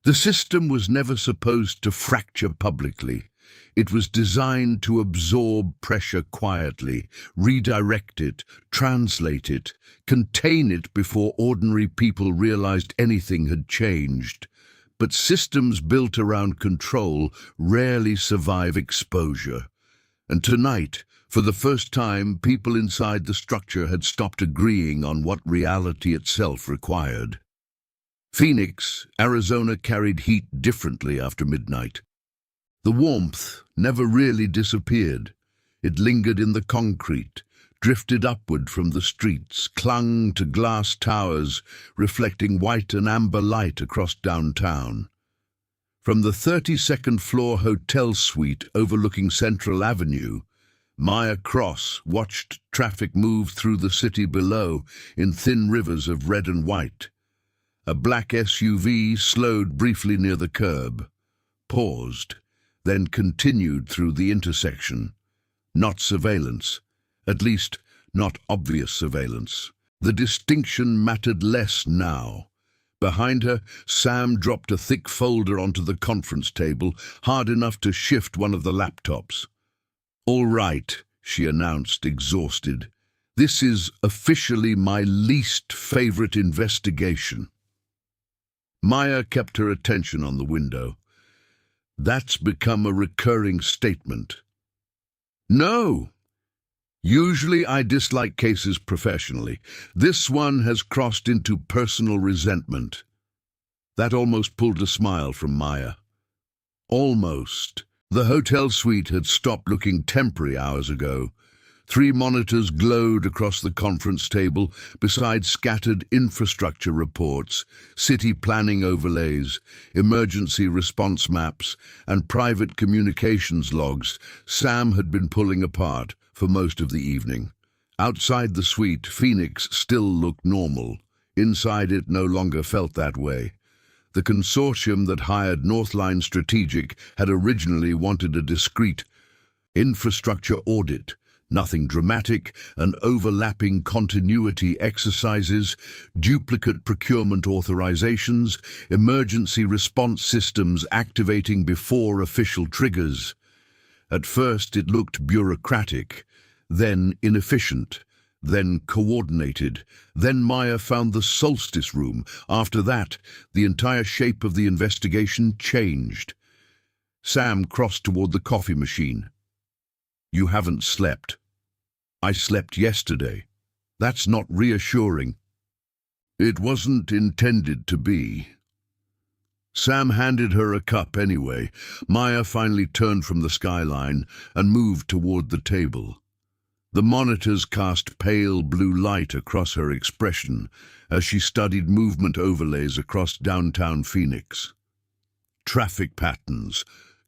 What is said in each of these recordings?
The system was never supposed to fracture publicly. It was designed to absorb pressure quietly, redirect it, translate it, contain it before ordinary people realized anything had changed. But systems built around control rarely survive exposure. And tonight, for the first time, people inside the structure had stopped agreeing on what reality itself required. Phoenix, Arizona carried heat differently after midnight. The warmth never really disappeared. It lingered in the concrete, drifted upward from the streets, clung to glass towers, reflecting white and amber light across downtown. From the 32nd floor hotel suite overlooking Central Avenue, Maya Cross watched traffic move through the city below in thin rivers of red and white. A black SUV slowed briefly near the curb, paused, then continued through the intersection. Not surveillance, at least not obvious surveillance. The distinction mattered less now. Behind her, Sam dropped a thick folder onto the conference table, hard enough to shift one of the laptops. "All right," she announced, exhausted. "This is officially my least favorite investigation." Maya kept her attention on the window. "That's become a recurring statement." "No. Usually I dislike cases professionally. This one has crossed into personal resentment." That almost pulled a smile from Maya. Almost. The hotel suite had stopped looking temporary hours ago. 3 monitors glowed across the conference table beside scattered infrastructure reports, city planning overlays, emergency response maps, and private communications logs Sam had been pulling apart for most of the evening. Outside the suite, Phoenix still looked normal. Inside it no longer felt that way. The consortium that hired Northline Strategic had originally wanted a discreet infrastructure audit. Nothing dramatic, and overlapping continuity exercises, duplicate procurement authorizations, emergency response systems activating before official triggers. At first it looked bureaucratic, then inefficient, then coordinated. Then Maya found the solstice room. After that, the entire shape of the investigation changed. Sam crossed toward the coffee machine. "You haven't slept." "I slept yesterday." "That's not reassuring." "It wasn't intended to be." Sam handed her a cup anyway. Maya finally turned from the skyline and moved toward the table. The monitors cast pale blue light across her expression as she studied movement overlays across downtown Phoenix. Traffic patterns,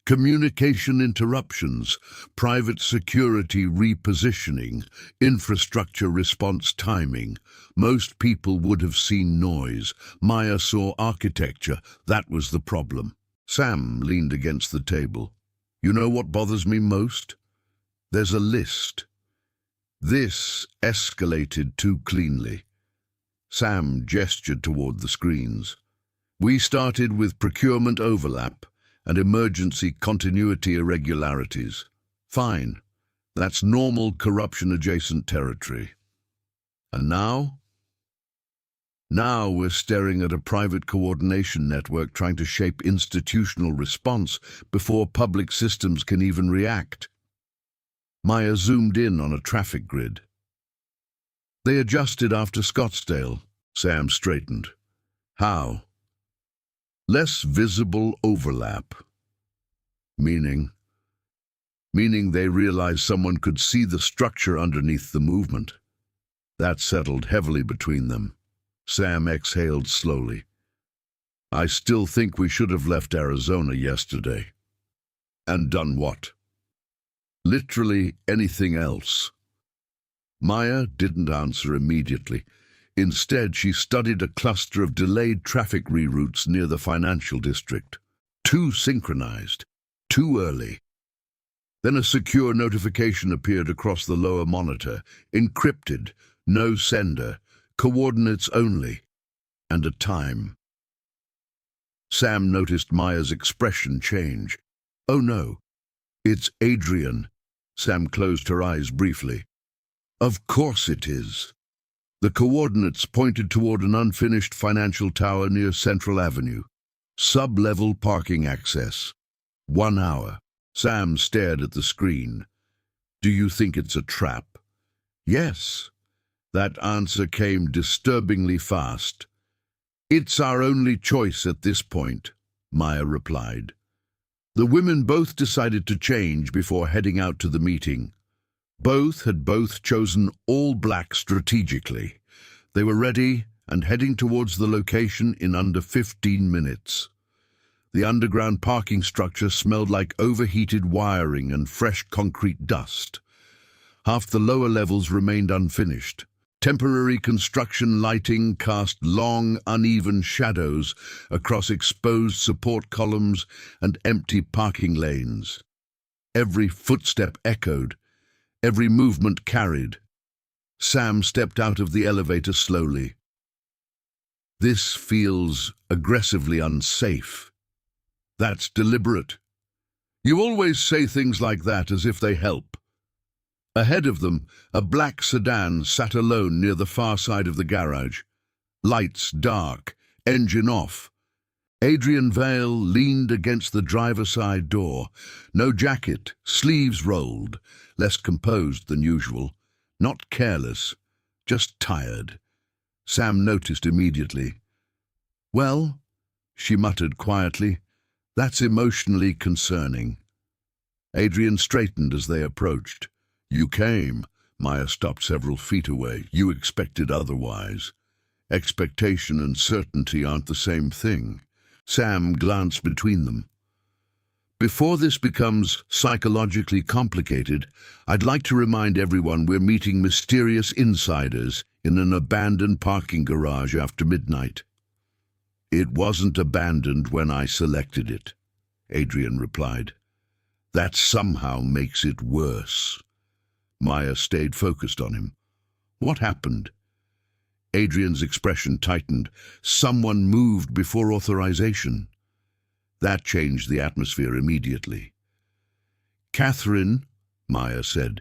communication interruptions, private security repositioning, infrastructure response timing. Most people would have seen noise. Maya saw architecture. That was the problem. Sam leaned against the table. "You know what bothers me most? There's a list. This escalated too cleanly." Sam gestured toward the screens. "We started with procurement overlap and emergency continuity irregularities. Fine. That's normal corruption-adjacent territory. And now? Now we're staring at a private coordination network trying to shape institutional response before public systems can even react." Maya zoomed in on a traffic grid. "They adjusted after Scottsdale." Sam straightened. "How?" "Less visible overlap." Meaning they realized someone could see the structure underneath the movement. That settled heavily between them. Sam exhaled slowly. "I still think we should have left Arizona yesterday." "And done what?" "Literally anything else." Maya didn't answer immediately. Instead, she studied a cluster of delayed traffic reroutes near the financial district. Too synchronized, too early. Then a secure notification appeared across the lower monitor, encrypted, no sender, coordinates only, and a time. Sam noticed Maya's expression change. "Oh no, it's Adrian." Sam closed her eyes briefly. "Of course it is." The coordinates pointed toward an unfinished financial tower near Central Avenue. Sub-level parking access. 1 hour. Sam stared at the screen. "Do you think it's a trap?" "Yes." That answer came disturbingly fast. "It's our only choice at this point," Maya replied. The women both decided to change before heading out to the meeting. Both had chosen all black strategically. They were ready and heading towards the location in under 15 minutes. The underground parking structure smelled like overheated wiring and fresh concrete dust. Half the lower levels remained unfinished. Temporary construction lighting cast long, uneven shadows across exposed support columns and empty parking lanes. Every footstep echoed, every movement carried. Sam stepped out of the elevator slowly. "This feels aggressively unsafe." "That's deliberate. You always say things like that as if they help." Ahead of them, a black sedan sat alone near the far side of the garage. Lights dark, engine off. Adrian Vale leaned against the driver's side door. No jacket, sleeves rolled, less composed than usual. Not careless, just tired. Sam noticed immediately. "Well," she muttered quietly, "that's emotionally concerning." Adrian straightened as they approached. "You came." Maya stopped several feet away. "You expected otherwise." Expectation and certainty aren't the same thing. Sam glanced between them. "Before this becomes psychologically complicated, I'd like to remind everyone we're meeting mysterious insiders in an abandoned parking garage after midnight." "It wasn't abandoned when I selected it," Adrian replied. "That somehow makes it worse." Maya stayed focused on him. "What happened?" Adrian's expression tightened. "Someone moved before authorization." That changed the atmosphere immediately. "Catherine," Maya said.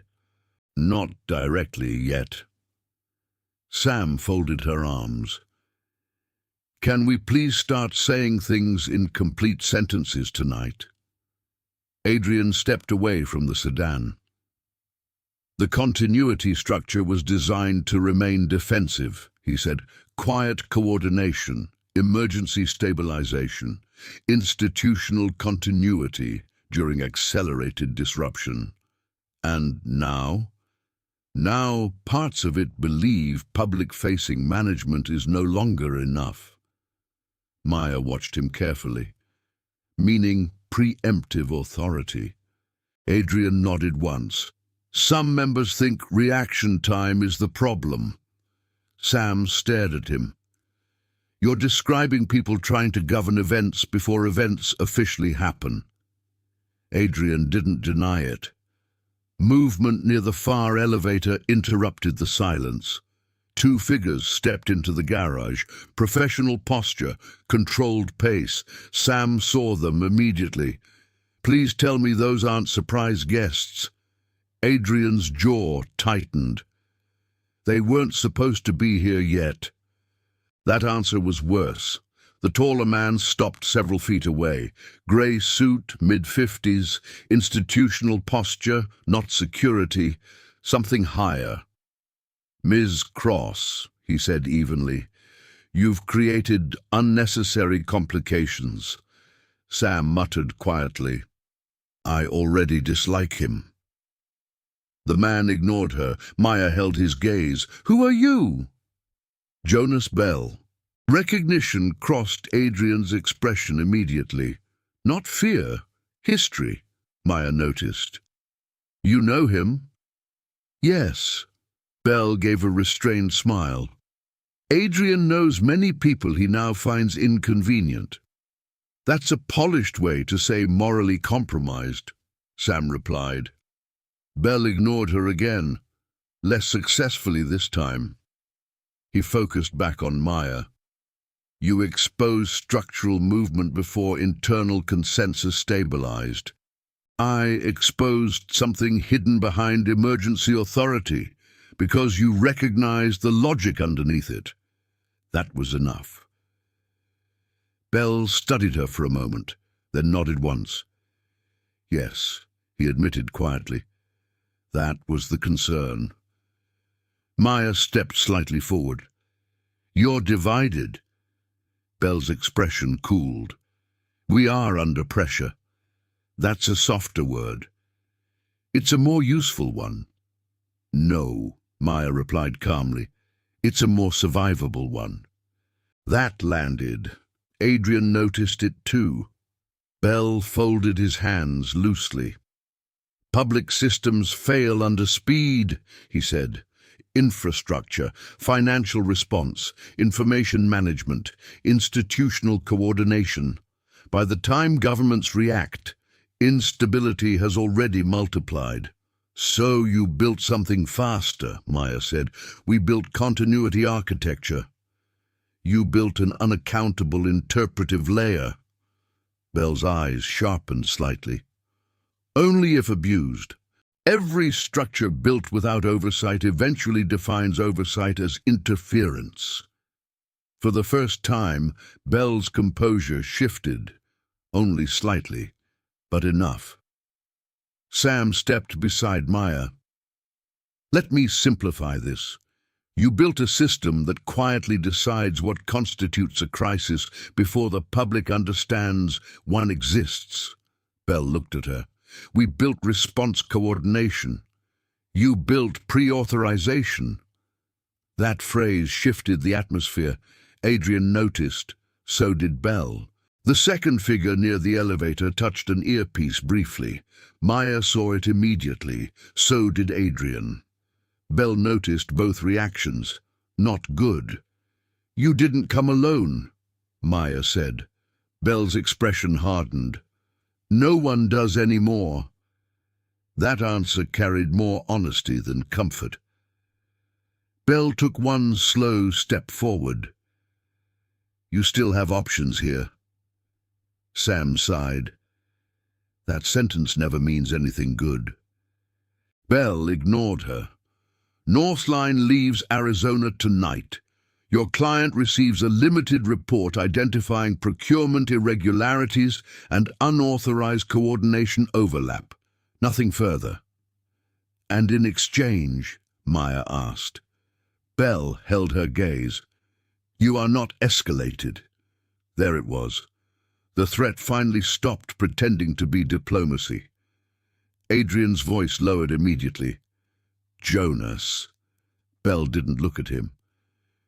"Not directly yet." Sam folded her arms. "Can we please start saying things in complete sentences tonight?" Adrian stepped away from the sedan. "The continuity structure was designed to remain defensive," he said. "Quiet coordination, emergency stabilization, institutional continuity during accelerated disruption. And now? Now parts of it believe public-facing management is no longer enough." Maya watched him carefully. "Meaning preemptive authority?" Adrian nodded once. "Some members think reaction time is the problem." Sam stared at him. "You're describing people trying to govern events before events officially happen." Adrian didn't deny it. Movement near the far elevator interrupted the silence. 2 figures stepped into the garage. Professional posture, controlled pace. Sam saw them immediately. "Please tell me those aren't surprise guests." Adrian's jaw tightened. "They weren't supposed to be here yet." That answer was worse. The taller man stopped several feet away. Grey suit, mid-50s, institutional posture, not security, something higher. "Ms. Cross," he said evenly, "you've created unnecessary complications." Sam muttered quietly, "I already dislike him." The man ignored her. Maya held his gaze. "Who are you?" "Jonas Bell." Recognition crossed Adrian's expression immediately. Not fear, history, Maya noticed. "You know him?" "Yes." Bell gave a restrained smile. "Adrian knows many people he now finds inconvenient." "That's a polished way to say morally compromised," Sam replied. Bell ignored her again, less successfully this time. He focused back on Maya. You expose structural movement before internal consensus stabilized. I exposed something hidden behind emergency authority because you recognized the logic underneath it. That was enough. Bell studied her for a moment, then nodded once. Yes, he admitted quietly. That was the concern. Maya stepped slightly forward. You're divided. Bell's expression cooled. We are under pressure. That's a softer word. It's a more useful one. No, Maya replied calmly. It's a more survivable one. That landed. Adrian noticed it too. Bell folded his hands loosely. Public systems fail under speed, he said. Infrastructure, financial response, information management, institutional coordination. By the time governments react, instability has already multiplied. So you built something faster, Maya said. We built continuity architecture. You built an unaccountable interpretive layer. Bell's eyes sharpened slightly. Only if abused. Every structure built without oversight eventually defines oversight as interference. For the first time, Bell's composure shifted, only slightly, but enough. Sam stepped beside Maya. Let me simplify this. You built a system that quietly decides what constitutes a crisis before the public understands one exists. Bell looked at her. We built response coordination. You built pre-authorization. That phrase shifted the atmosphere. Adrian noticed. So did Bell. The second figure near the elevator touched an earpiece briefly. Maya saw it immediately. So did Adrian. Bell noticed both reactions. Not good. You didn't come alone, Maya said. Bell's expression hardened. No one does any more. That answer carried more honesty than comfort. Bell took one slow step forward. You still have options here. Sam sighed. That sentence never means anything good. Bell ignored her. Northline leaves Arizona tonight. Your client receives a limited report identifying procurement irregularities and unauthorized coordination overlap. Nothing further. And in exchange, Maya asked. Bell held her gaze. You are not escalated. There it was. The threat finally stopped pretending to be diplomacy. Adrian's voice lowered immediately. Jonas. Bell didn't look at him.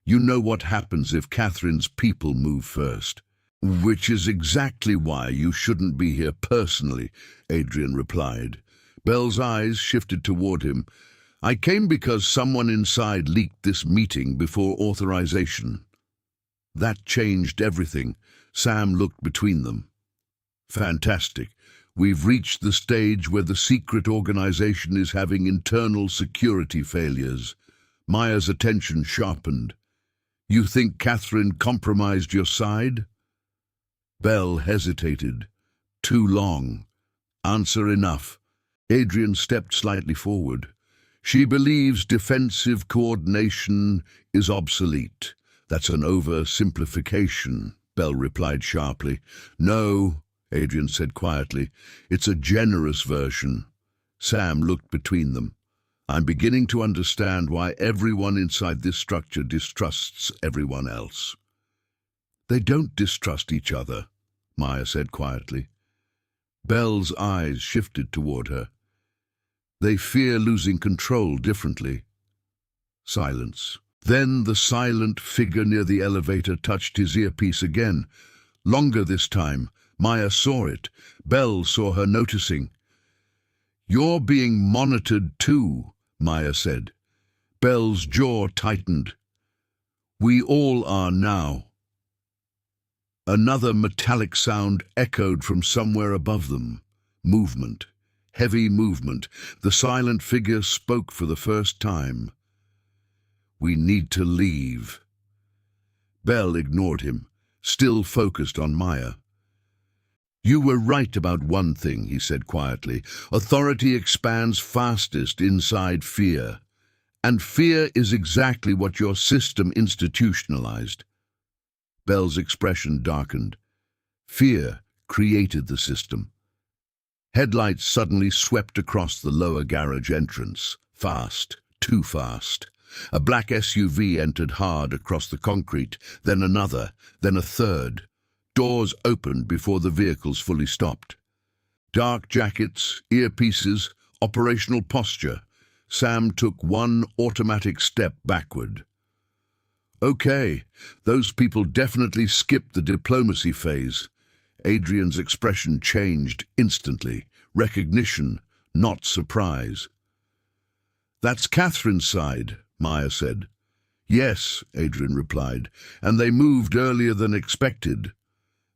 You know what happens if Catherine's people move first. Which is exactly why you shouldn't be here personally, Adrian replied. Bell's eyes shifted toward him. I came because someone inside leaked this meeting before authorization. That changed everything. Sam looked between them. Fantastic. We've reached the stage where the secret organization is having internal security failures. Maya's attention sharpened. You think Catherine compromised your side? Bell hesitated. Too long. Answer enough. Adrian stepped slightly forward. She believes defensive coordination is obsolete. That's an oversimplification, Bell replied sharply. No, Adrian said quietly. It's a generous version. Sam looked between them. I'm beginning to understand why everyone inside this structure distrusts everyone else. They don't distrust each other, Maya said quietly. Bell's eyes shifted toward her. They fear losing control differently. Silence. Then the silent figure near the elevator touched his earpiece again. Longer this time. Maya saw it. Bell saw her noticing. You're being monitored too, Maya said. Bell's jaw tightened. We all are now. Another metallic sound echoed from somewhere above them. Movement. Heavy movement. The silent figure spoke for the first time. We need to leave. Bell ignored him. still focused on Maya. "You were right about one thing," he said quietly. "Authority expands fastest inside fear. And fear is exactly what your system institutionalized." Bell's expression darkened. Fear created the system. Headlights suddenly swept across the lower garage entrance. Fast, too fast. A black SUV entered hard across the concrete, then another, then a third. Doors opened before the vehicles fully stopped. Dark jackets, earpieces, operational posture. Sam took one automatic step backward. "Okay, those people definitely skipped the diplomacy phase." Adrian's expression changed instantly. Recognition, not surprise. "That's Catherine's side," Maya said. "Yes," Adrian replied, "and they moved earlier than expected."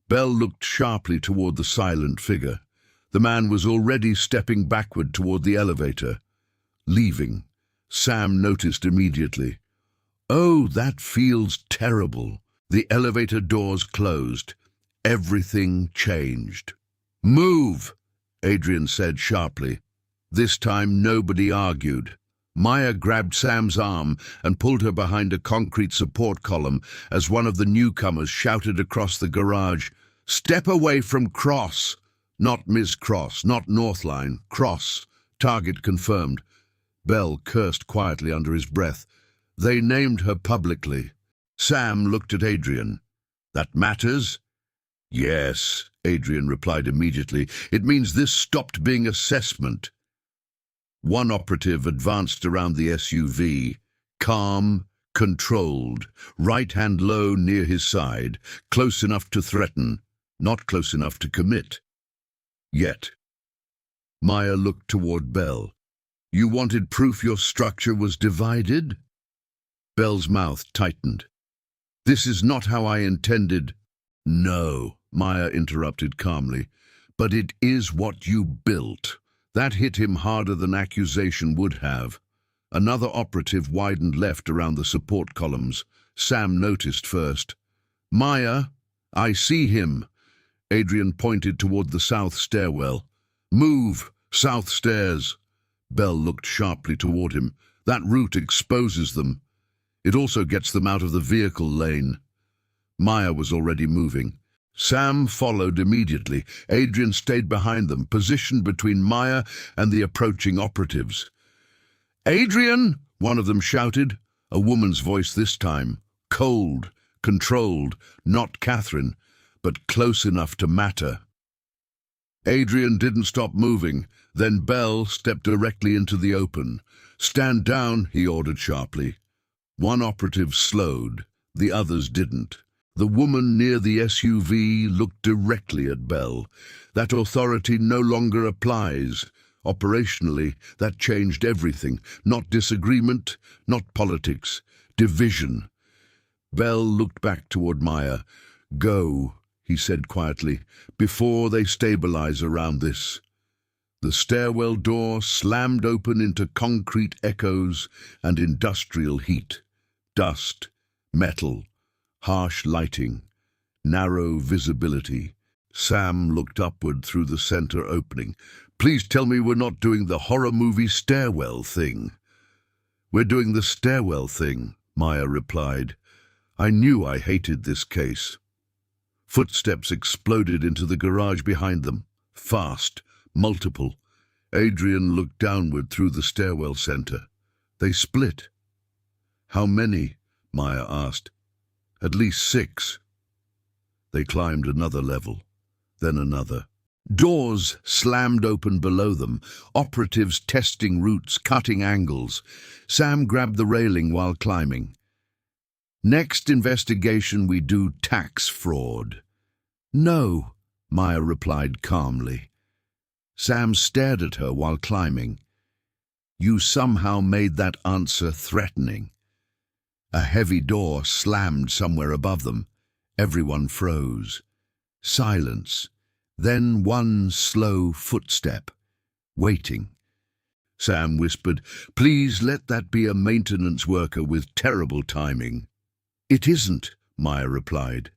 Bell looked sharply toward the silent figure. The man was already stepping backward toward the elevator. Leaving. Sam noticed immediately. "Oh, that feels terrible." The elevator doors closed. Everything changed. "Move!" Adrian said sharply. This time nobody argued. Maya grabbed Sam's arm and pulled her behind a concrete support column as one of the newcomers shouted across the garage, "Step away from Cross!" Not Ms. Cross, not Northline, Cross. Target confirmed. Bell cursed quietly under his breath. They named her publicly. Sam looked at Adrian. "That matters?" "Yes," Adrian replied immediately. "It means this stopped being assessment." One operative advanced around the SUV, calm, controlled, right hand low near his side, close enough to threaten, not close enough to commit. Yet. Maya looked toward Bell. "You wanted proof your structure was divided?" Bell's mouth tightened. "This is not how I intended." "No," Maya interrupted calmly, "but it is what you built." That hit him harder than accusation would have. Another operative widened left around the support columns. Sam noticed first. "Maya, I see him." Adrian pointed toward the south stairwell. "Move, south stairs." Bell looked sharply toward him. "That route exposes them. It also gets them out of the vehicle lane." Maya was already moving. Sam followed immediately. Adrian stayed behind them, positioned between Maya and the approaching operatives. "Adrian!" one of them shouted, a woman's voice this time, cold, controlled, not Catherine, but close enough to matter. Adrian didn't stop moving. Then Bell stepped directly into the open. "Stand down," he ordered sharply. One operative slowed, the others didn't. The woman near the SUV looked directly at Bell. That authority no longer applies. Operationally, that changed everything. Not disagreement, not politics. Division. Bell looked back toward Maya. "Go," he said quietly, "before they stabilize around this." The stairwell door slammed open into concrete echoes and industrial heat. Dust, metal, harsh lighting, narrow visibility. Sam looked upward through the center opening. "Please tell me we're not doing the horror movie stairwell thing." "We're doing the stairwell thing," Maya replied. "I knew I hated this case." Footsteps exploded into the garage behind them. Fast, multiple. Adrian looked downward through the stairwell center. They split. "How many?" Maya asked. "At least 6. They climbed another level, then another. Doors slammed open below them, operatives testing routes, cutting angles. Sam grabbed the railing while climbing. "Next investigation we do tax fraud." "No," Maya replied calmly. Sam stared at her while climbing. "You somehow made that answer threatening." A heavy door slammed somewhere above them. Everyone froze. Silence. Then one slow footstep. Waiting. Sam whispered, "Please let that be a maintenance worker with terrible timing." "It isn't," Maya replied.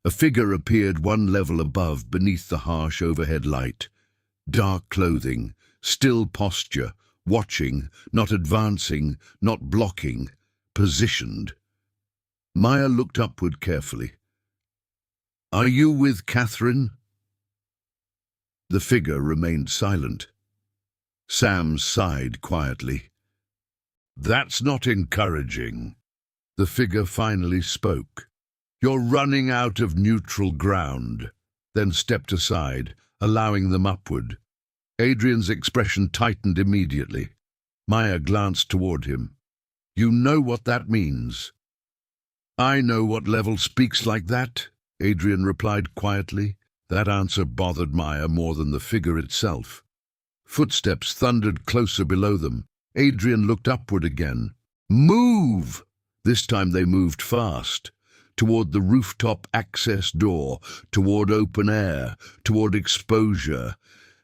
A figure appeared one level above, beneath the harsh overhead light. Dark clothing, still posture, watching, not advancing, not blocking, positioned. Maya looked upward carefully. "Are you with Catherine?" The figure remained silent. Sam sighed quietly. "That's not encouraging." The figure finally spoke. "You're running out of neutral ground," then stepped aside, allowing them upward. Adrian's expression tightened immediately. Maya glanced toward him. "You know what that means." "I know what level speaks like that," Adrian replied quietly. That answer bothered Maya more than the figure itself. Footsteps thundered closer below them. Adrian looked upward again. "Move!" This time they moved fast, toward the rooftop access door, toward open air, toward exposure.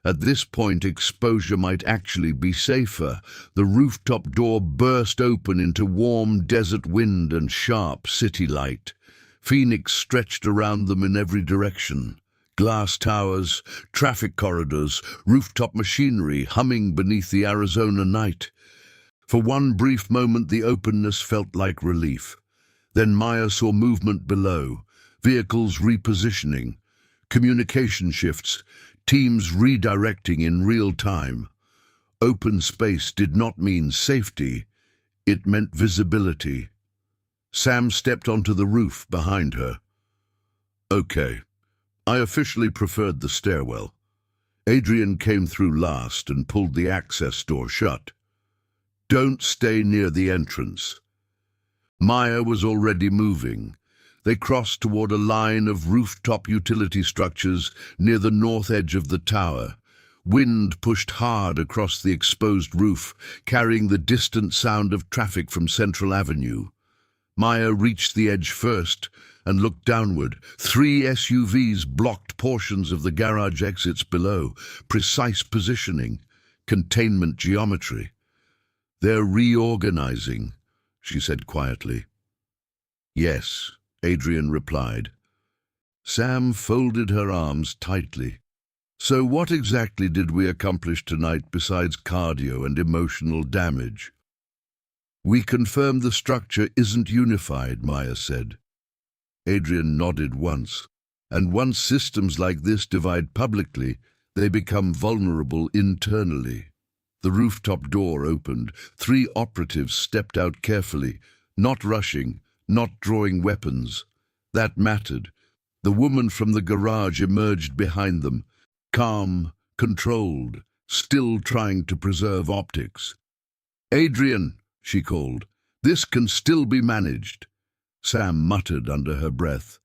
At this point, exposure might actually be safer. The rooftop door burst open into warm desert wind and sharp city light. Phoenix stretched around them in every direction. Glass towers, traffic corridors, rooftop machinery humming beneath the Arizona night. For one brief moment, the openness felt like relief. Then Maya saw movement below, vehicles repositioning, communication shifts, teams redirecting in real time. Open space did not mean safety, it meant visibility. Sam stepped onto the roof behind her. "Okay, I officially preferred the stairwell." Adrian came through last and pulled the access door shut. "Don't stay near the entrance." Maya was already moving. They crossed toward a line of rooftop utility structures near the north edge of the tower. Wind pushed hard across the exposed roof, carrying the distant sound of traffic from Central Avenue. Maya reached the edge first and looked downward. 3 SUVs blocked portions of the garage exits below. Precise positioning, containment geometry. "They're reorganizing," she said quietly. "Yes," Adrian replied. Sam folded her arms tightly. "So what exactly did we accomplish tonight besides cardio and emotional damage?" "We confirmed the structure isn't unified," Maya said. Adrian nodded once. "And once systems like this divide publicly, they become vulnerable internally." The rooftop door opened. 3 operatives stepped out carefully, not rushing, not drawing weapons. That mattered. The woman from the garage emerged behind them, calm, controlled, still trying to preserve optics. "Adrian," she called, "this can still be managed." Sam muttered under her breath.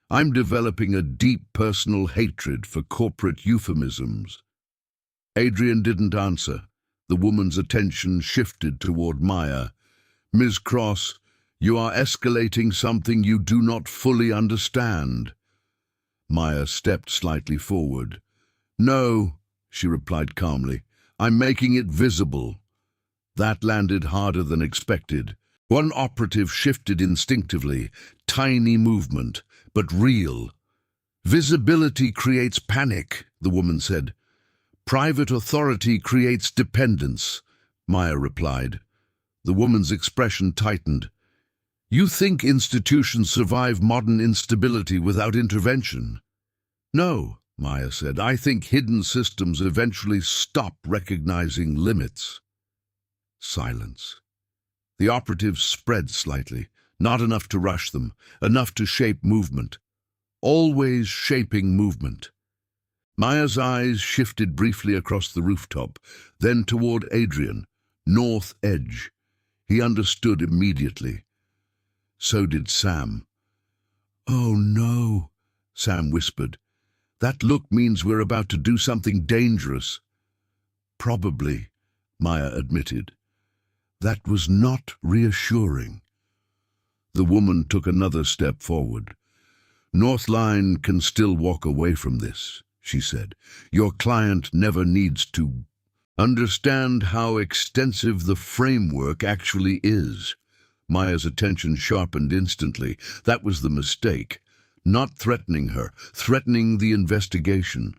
"I'm developing a deep personal hatred for corporate euphemisms." Adrian didn't answer. The woman's attention shifted toward Maya. "Ms. Cross, you are escalating something you do not fully understand." Maya stepped slightly forward. "No," she replied calmly. "I'm making it visible." That landed harder than expected. One operative shifted instinctively, tiny movement, but real. "Visibility creates panic," the woman said. "Private authority creates dependence," Maya replied. The woman's expression tightened. "You think institutions survive modern instability without intervention?" "No," Maya said. "I think hidden systems eventually stop recognizing limits." Silence. The operatives spread slightly, not enough to rush them, enough to shape movement. Always shaping movement. Maya's eyes shifted briefly across the rooftop, then toward Adrian, north edge. He understood immediately. So did Sam. "Oh no," Sam whispered. "That look means we're about to do something dangerous." "Probably," Maya admitted. That was not reassuring. The woman took another step forward. "Northline can still walk away from this," she said. "Your client never needs to understand how extensive the framework actually is." Maya's attention sharpened instantly. That was the mistake. not threatening her, threatening the investigation.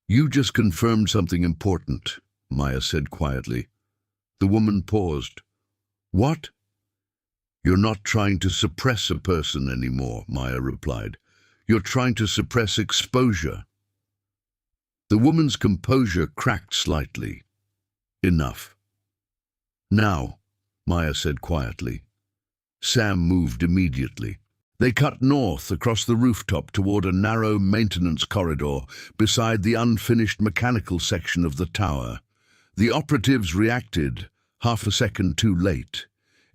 "You just confirmed something important," Maya said quietly. The woman paused. "What?" "You're not trying to suppress a person anymore," Maya replied. "You're trying to suppress exposure." The woman's composure cracked slightly. "Enough." "Now," Maya said quietly. Sam moved immediately. They cut north across the rooftop toward a narrow maintenance corridor beside the unfinished mechanical section of the tower. The operatives reacted, half a second too late.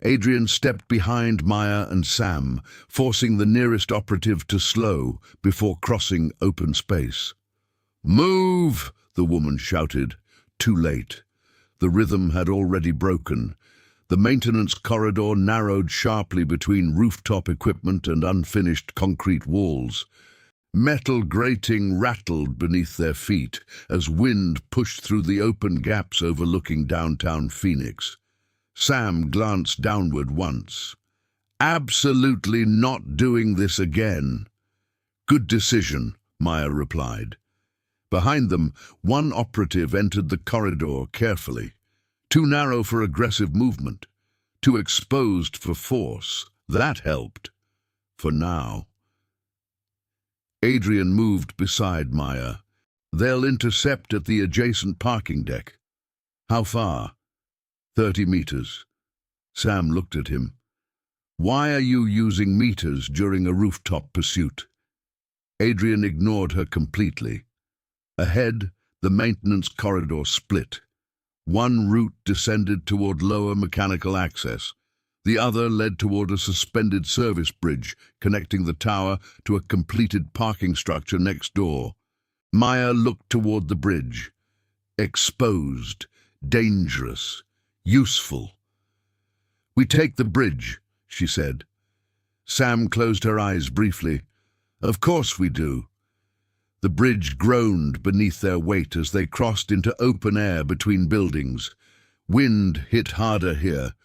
Adrian stepped behind Maya and Sam, forcing the nearest operative to slow before crossing open space. "Move!" the woman shouted. Too late. The rhythm had already broken. The maintenance corridor narrowed sharply between rooftop equipment and unfinished concrete walls. Metal grating rattled beneath their feet as wind pushed through the open gaps overlooking downtown Phoenix. Sam glanced downward once. "Absolutely not doing this again." "Good decision," Maya replied. Behind them, one operative entered the corridor carefully. Too narrow for aggressive movement. Too exposed for force. That helped. For now. Adrian moved beside Maya. "They'll intercept at the adjacent parking deck." "How far?" 30 meters. Sam looked at him. "Why are you using meters during a rooftop pursuit?" Adrian ignored her completely. Ahead, the maintenance corridor split. One route descended toward lower mechanical access. The other led toward a suspended service bridge connecting the tower to a completed parking structure next door. Maya looked toward the bridge. Exposed, dangerous, useful. "We take the bridge," she said. Sam closed her eyes briefly. "Of course we do." The bridge groaned beneath their weight as they crossed into open air between buildings. Wind hit harder here.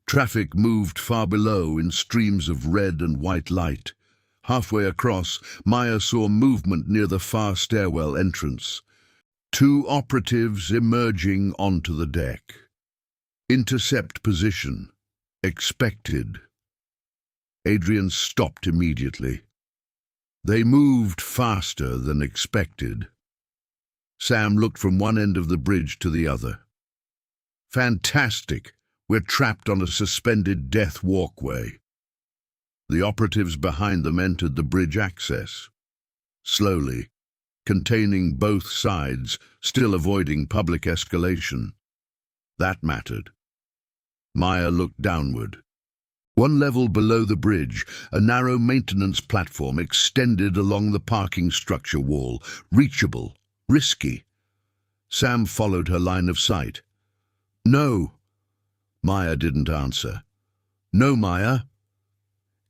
Traffic moved far below in streams of red and white light. Halfway across, Maya saw movement near the far stairwell entrance. 2 operatives emerging onto the deck. Intercept position. Expected. Adrian stopped immediately. They moved faster than expected. Sam looked from one end of the bridge to the other. "Fantastic. We're trapped on a suspended death walkway." The operatives behind them entered the bridge access. Slowly, containing both sides, still avoiding public escalation. That mattered. Maya looked downward. One level below the bridge, a narrow maintenance platform extended along the parking structure wall, reachable, risky. Sam followed her line of sight. "No." Maya didn't answer. "No, Maya."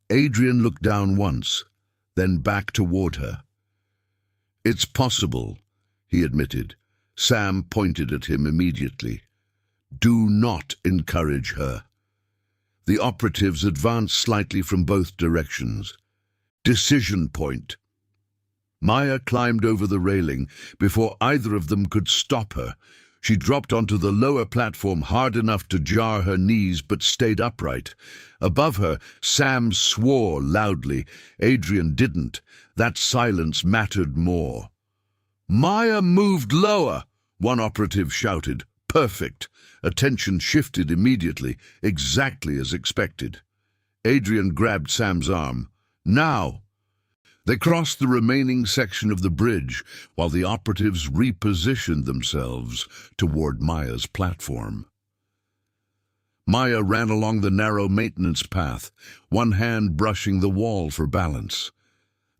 Adrian looked down once, then back toward her. "It's possible," he admitted. Sam pointed at him immediately. "Do not encourage her." The operatives advanced slightly from both directions. Decision point. Maya climbed over the railing before either of them could stop her. She dropped onto the lower platform hard enough to jar her knees but stayed upright. Above her, Sam swore loudly. Adrian didn't. That silence mattered more. "Maya moved lower," one operative shouted. "Perfect." Attention shifted immediately, exactly as expected. Adrian grabbed Sam's arm. "Now!" They crossed the remaining section of the bridge while the operatives repositioned themselves toward Maya's platform. Maya ran along the narrow maintenance path, one hand brushing the wall for balance.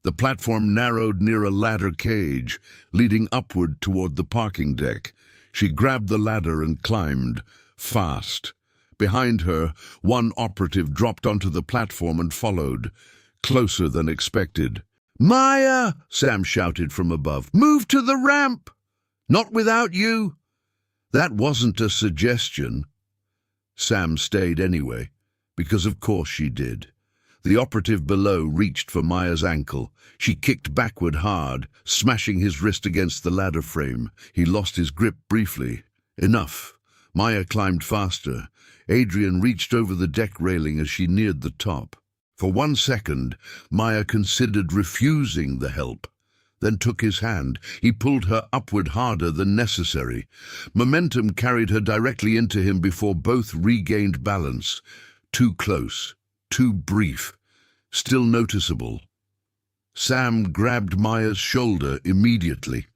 The platform narrowed near a ladder cage, leading upward toward the parking deck. She grabbed the ladder and climbed, fast. Behind her, one operative dropped onto the platform and followed, closer than expected. "Maya!" Sam shouted from above. "Move to the ramp!" "Not without you!" That wasn't a suggestion. Sam stayed anyway, because of course she did. The operative below reached for Maya's ankle. She kicked backward hard, smashing his wrist against the ladder frame. He lost his grip briefly. Enough. Maya climbed faster. Adrian reached over the deck railing as she neared the top. For 1 second, Maya considered refusing the help, then took his hand. He pulled her upward harder than necessary. Momentum carried her directly into him before both regained balance. Too close, too brief, still noticeable. Sam grabbed Maya's shoulder immediately.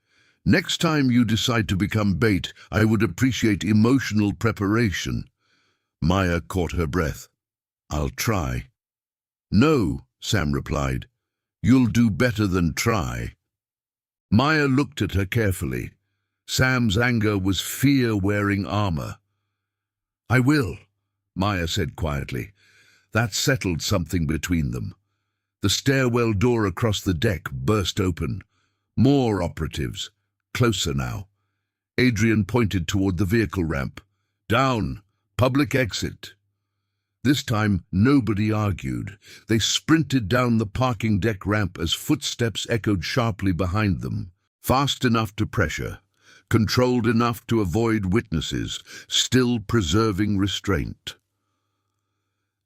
"Next time you decide to become bait, I would appreciate emotional preparation." Maya caught her breath. "I'll try." "No," Sam replied. "You'll do better than try." Maya looked at her carefully. Sam's anger was fear wearing armor. "I will," Maya said quietly. That settled something between them. The stairwell door across the deck burst open. More operatives, closer now. Adrian pointed toward the vehicle ramp. "Down, public exit." This time, nobody argued. They sprinted down the parking deck ramp as footsteps echoed sharply behind them. Fast enough to pressure, controlled enough to avoid witnesses, still preserving restraint.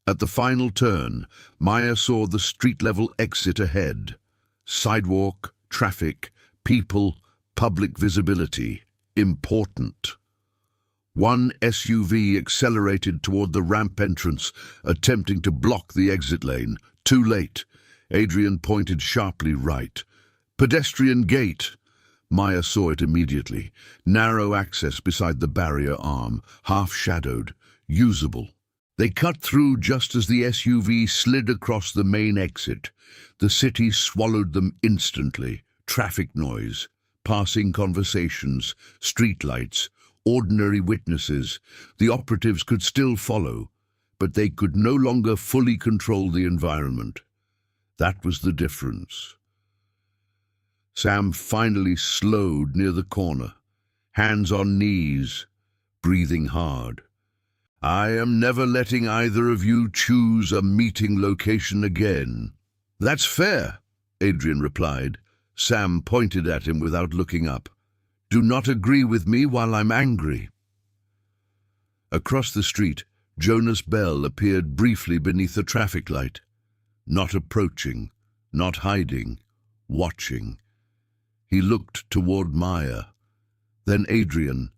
At the final turn, Maya saw the street-level exit ahead. Sidewalk, traffic, people, public visibility. Important. One SUV accelerated toward the ramp entrance, attempting to block the exit lane. Too late. Adrian pointed sharply right. "Pedestrian gate." Maya saw it immediately. Narrow access beside the barrier arm, half-shadowed, usable. They cut through just as the SUV slid across the main exit. The city swallowed them instantly. Traffic noise, passing conversations, streetlights, ordinary witnesses. The operatives could still follow, but they could no longer fully control the environment. That was the difference. Sam finally slowed near the corner, hands on knees, breathing hard. "I am never letting either of you choose a meeting location again." "That's fair," Adrian replied. Sam pointed at him without looking up. "Do not agree with me while I'm angry." Across the street, Jonas Bell appeared briefly beneath a traffic light. Not approaching, not hiding, watching. He looked toward Maya, then Adrian,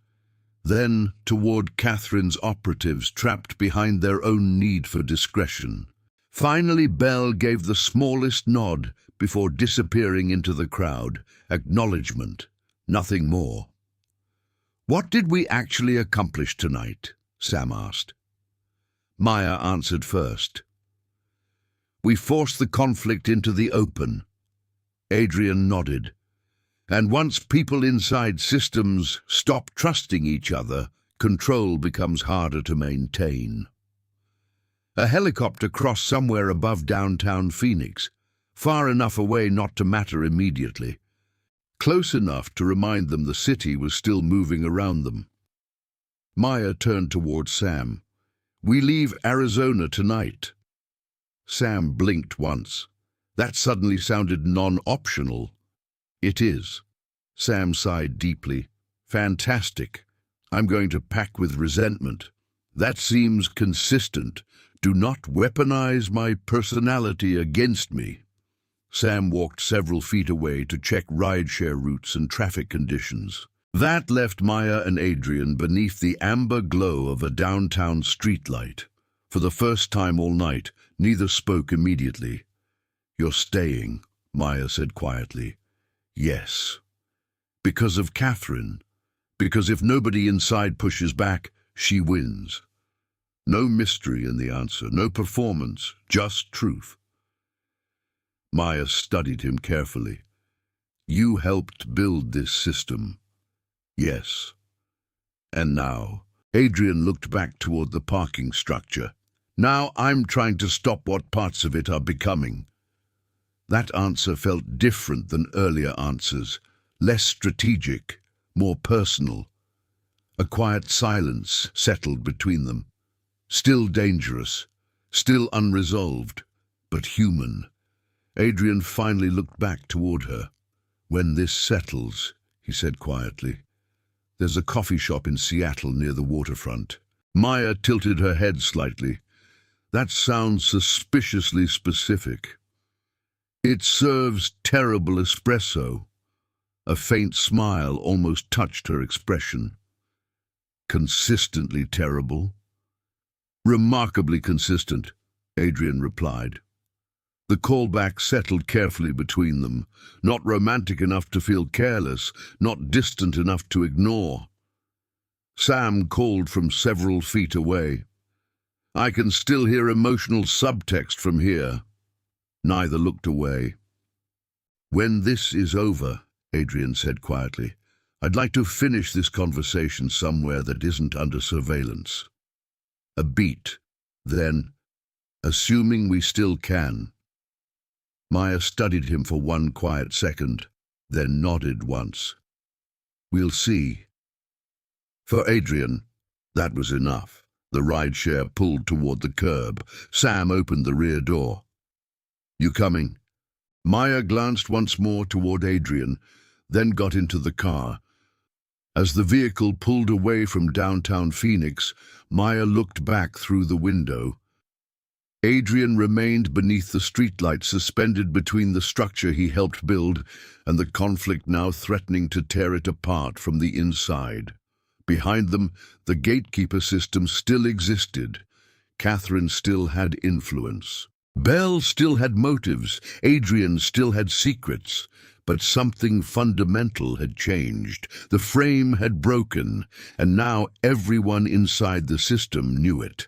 then toward Catherine's operatives trapped behind their own need for discretion. Finally, Bell gave the smallest nod before disappearing into the crowd. Acknowledgement, nothing more. "What did we actually accomplish tonight?" Sam asked. Maya answered first. "We forced the conflict into the open." Adrian nodded. "And once people inside systems stop trusting each other, control becomes harder to maintain." A helicopter crossed somewhere above downtown Phoenix, far enough away not to matter immediately, close enough to remind them the city was still moving around them. Maya turned toward Sam. "We leave Arizona tonight." Sam blinked once. That suddenly sounded non-optional. "It is." Sam sighed deeply. "Fantastic. I'm going to pack with resentment. That seems consistent. Do not weaponize my personality against me." Sam walked several feet away to check rideshare routes and traffic conditions. That left Maya and Adrian beneath the amber glow of a downtown streetlight. For the first time all night, neither spoke immediately. "You're staying," Maya said quietly. "Yes." "Because of Catherine. Because if nobody inside pushes back, she wins." No mystery in the answer, no performance, just truth. Maya studied him carefully. "You helped build this system." "Yes." "And now?" Adrian looked back toward the parking structure. "Now I'm trying to stop what parts of it are becoming." That answer felt different than earlier answers, less strategic, more personal. A quiet silence settled between them. Still dangerous, still unresolved, but human. Adrian finally looked back toward her. "When this settles," he said quietly, "there's a coffee shop in Seattle near the waterfront." Maya tilted her head slightly. "That sounds suspiciously specific." "It serves terrible espresso." A faint smile almost touched her expression. "Consistently terrible?" "Remarkably consistent," Adrian replied. The callback settled carefully between them, not romantic enough to feel careless, not distant enough to ignore. Sam called from several feet away. "I can still hear emotional subtext from here." Neither looked away. "When this is over," Adrian said quietly, "I'd like to finish this conversation somewhere that isn't under surveillance." A beat. Then, "Assuming we still can." Maya studied him for one quiet second, then nodded once. "We'll see." For Adrian, that was enough. The rideshare pulled toward the curb. Sam opened the rear door. "You coming?" Maya glanced once more toward Adrian, then got into the car. As the vehicle pulled away from downtown Phoenix, Maya looked back through the window. Adrian remained beneath the streetlight, suspended between the structure he helped build and the conflict now threatening to tear it apart from the inside. Behind them, the Gatekeeper system still existed. Catherine still had influence. Belle still had motives. Adrian still had secrets. But something fundamental had changed. The frame had broken, and now everyone inside the system knew it.